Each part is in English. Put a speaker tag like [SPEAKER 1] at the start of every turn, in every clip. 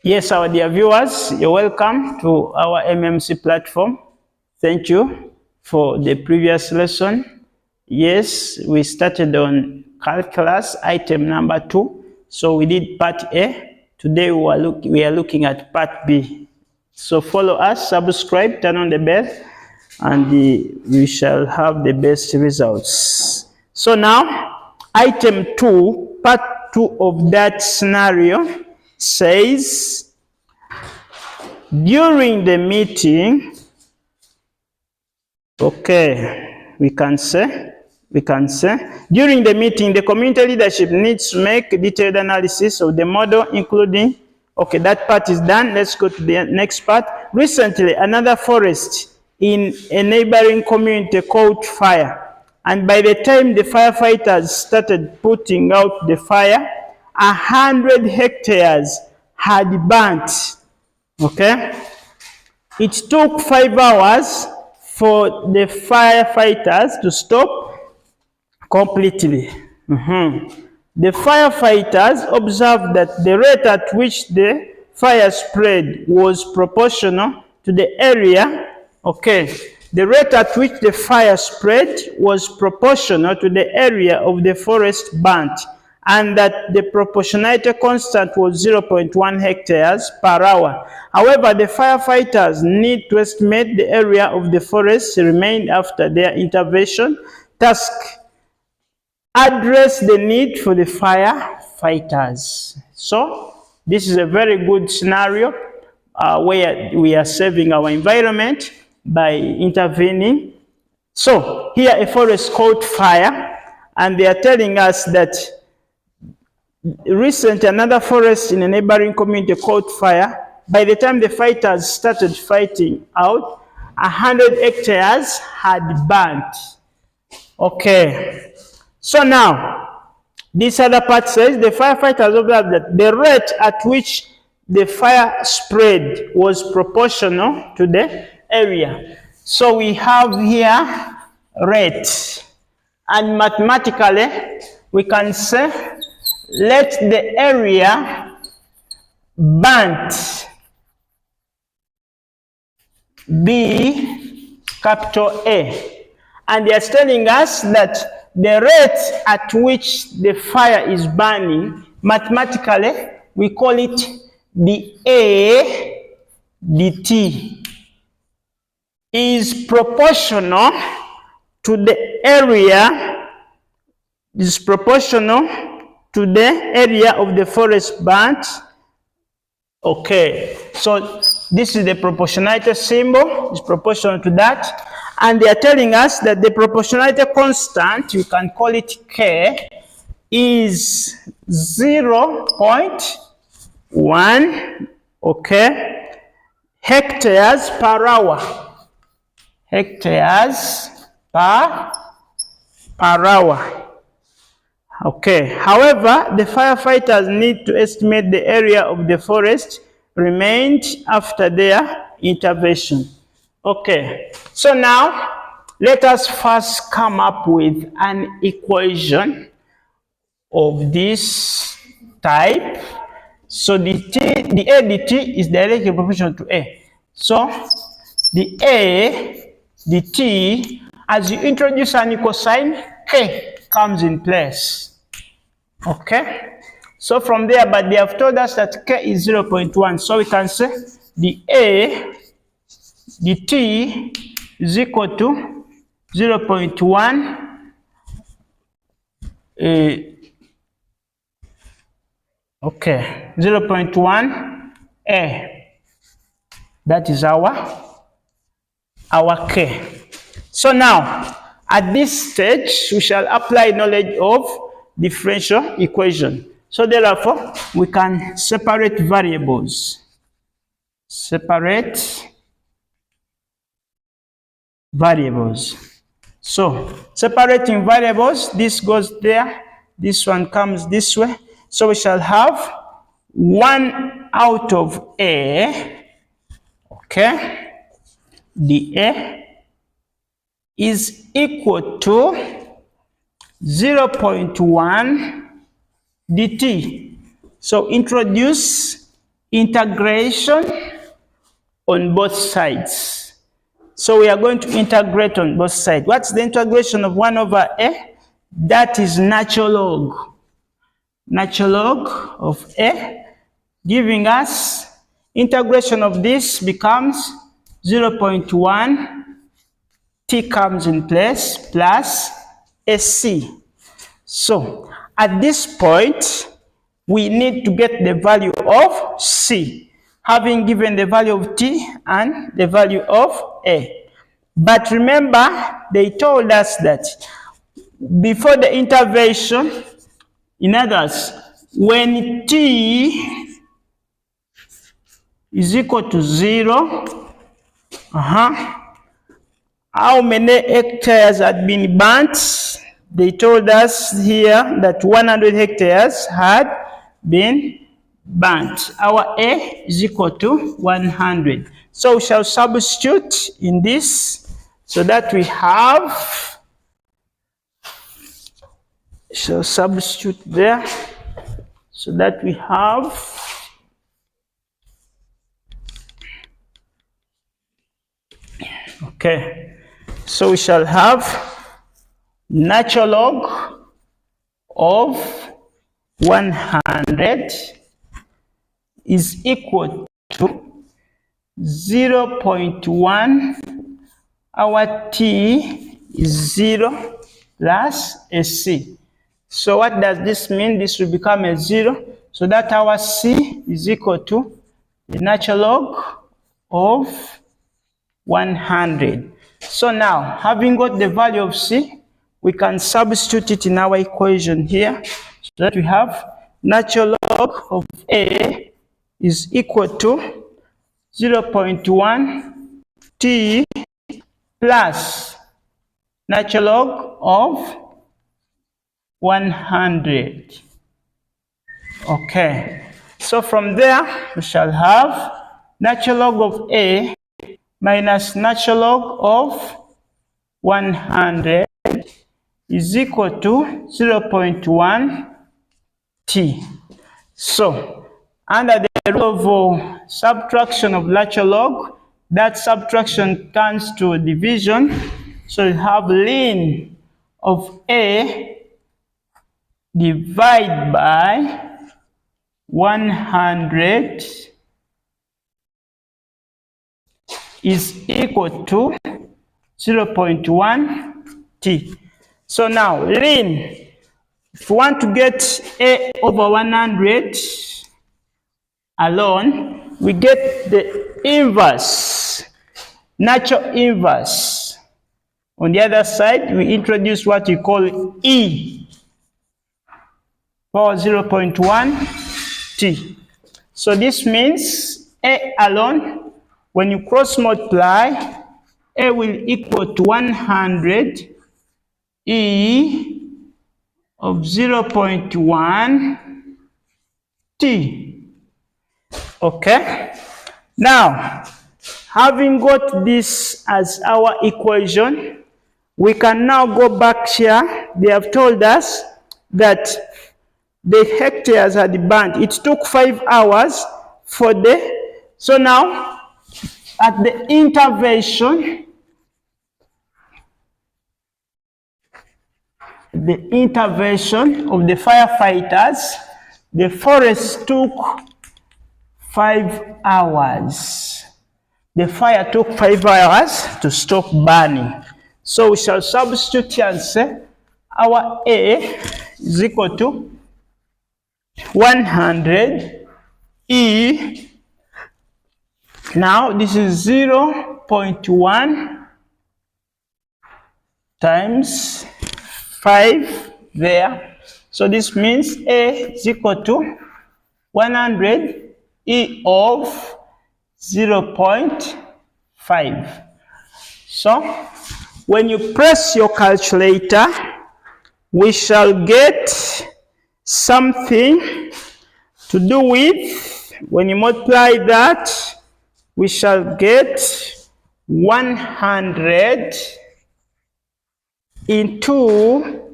[SPEAKER 1] Yes, our dear viewers, you're welcome to our MMC platform. Thank you for the previous lesson. Yes, we started on calculus, item number 2. So we did part A. Today we are looking at part B. So follow us, subscribe, turn on the bell, and we shall have the best results. So now, item 2, part 2 of that scenario says, during the meeting, we can say, during the meeting, the community leadership needs to make detailed analysis of the model, including, that part is done. Let's go to the next part. Recently, another forest in a neighboring community caught fire. And by the time the firefighters started putting out the fire, 100 hectares had burnt. It took 5 hours for the firefighters to stop completely. The firefighters observed that the rate at which the fire spread was proportional to the area. The rate at which the fire spread was proportional to the area of the forest burnt, and that the proportionality constant was 0.1 hectares per hour. However, the firefighters need to estimate the area of the forest remained after their intervention. Task: address the need for the firefighters. So this is a very good scenario where we are saving our environment by intervening. So here a forest caught fire, and they are telling us that recently another forest in a neighboring community caught fire. By the time the fighters started fighting out, 100 hectares had burnt. So now, this other part says the firefighters observed that the rate at which the fire spread was proportional to the area. So we have here rate, and mathematically we can say let the area burnt be capital A. And they are telling us that the rate at which the fire is burning, mathematically, we call it the A dt, is proportional to the area, is proportional to the area of the forest burnt. So this is the proportionality symbol, is proportional to that. And they are telling us that the proportionality constant, you can call it K, is 0.1, hectares per hour. Hectares per hour. However, the firefighters need to estimate the area of the forest remained after their intervention. So now let us first come up with an equation of this type. So the A dt is directly proportional to A. So the A dt, as you introduce an equal sign, K comes in place. So from there, but they have told us that K is 0.1. So we can say the A dt is equal to 0.1 0.1 A. That is our K. So now, at this stage, we shall apply knowledge of differential equation. So therefore, we can separate variables. Separate variables. So separating variables, this goes there, this one comes this way. So we shall have 1 out of A, the A is equal to 0.1 dt. So introduce integration on both sides. So we are going to integrate on both sides. What's the integration of 1 over a? That is natural log. Natural log of a, giving us integration of this becomes 0.1, t comes in place, plus ac. So at this point, we need to get the value of c, having given the value of t and the value of a. But remember, they told us that before the intervention, in others, when t is equal to 0, how many hectares had been burnt? They told us here that 100 hectares had been burnt. Our A is equal to 100. So we shall substitute in this so that we have, shall substitute there so that we have okay. So we shall have natural log of 100 is equal to 0.1. Our t is 0 plus a c. So what does this mean? This will become a 0. So that our c is equal to the natural log of 100. So now, having got the value of c, we can substitute it in our equation here, so that we have natural log of a is equal to 0.1 t plus natural log of 100. Okay, so from there we shall have natural log of a minus natural log of 100 is equal to 0.1 t. So under the rule of subtraction of natural log, that subtraction turns to division. So you have ln of a divided by 100 is equal to 0.1 t. So now ln, if you want to get a over 100 alone, we get the inverse, natural inverse. On the other side, we introduce what we call e power 0.1 t. So this means a alone, when you cross multiply, a will equal to 100 e of 0.1 t. Okay, now having got this as our equation, we can now go back here. They have told us that the hectares had burnt. It took 5 hours for the, so now at the intervention, of the firefighters, the forest took 5 hours. The fire took 5 hours to stop burning. So we shall substitute here and say our A is equal to 100 E. Now this is 0.1 times 5 there. So this means A is equal to 100 E of 0.5. So when you press your calculator, we shall get something to do with, when you multiply that, we shall get 100 into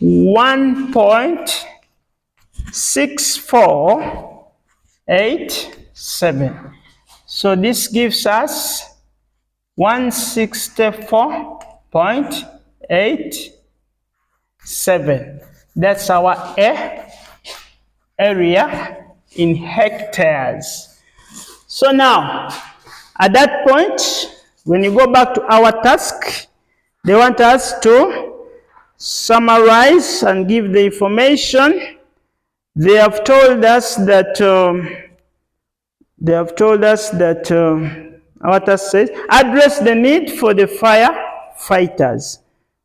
[SPEAKER 1] 1.64 164.87. So this gives us 164.87. That's our area in hectares. So now, at that point, when you go back to our task, they want us to summarize and give the information. They have told us that our task says address the need for the firefighters.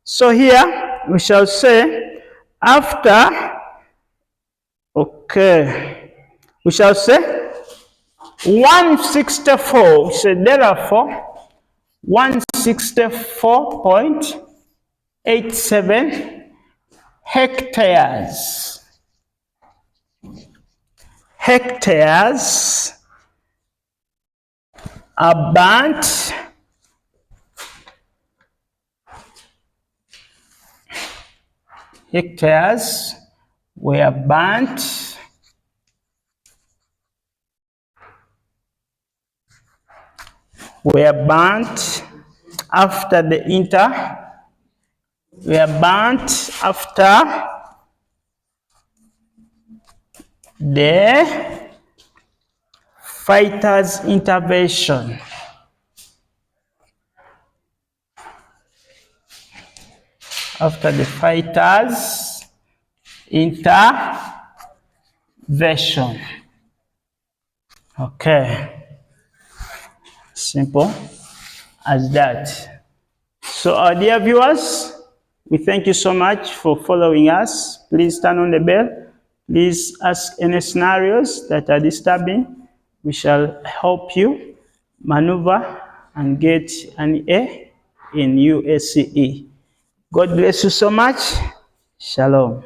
[SPEAKER 1] So here we shall say after, okay, we shall say 164. So therefore 164.87 hectares. Hectares are burnt hectares were burnt after the fighters' intervention. After the fighters' intervention. Okay. Simple as that. So our dear viewers, we thank you so much for following us. Please turn on the bell. Please ask any scenarios that are disturbing. We shall help you maneuver and get an A in USCE. God bless you so much. Shalom.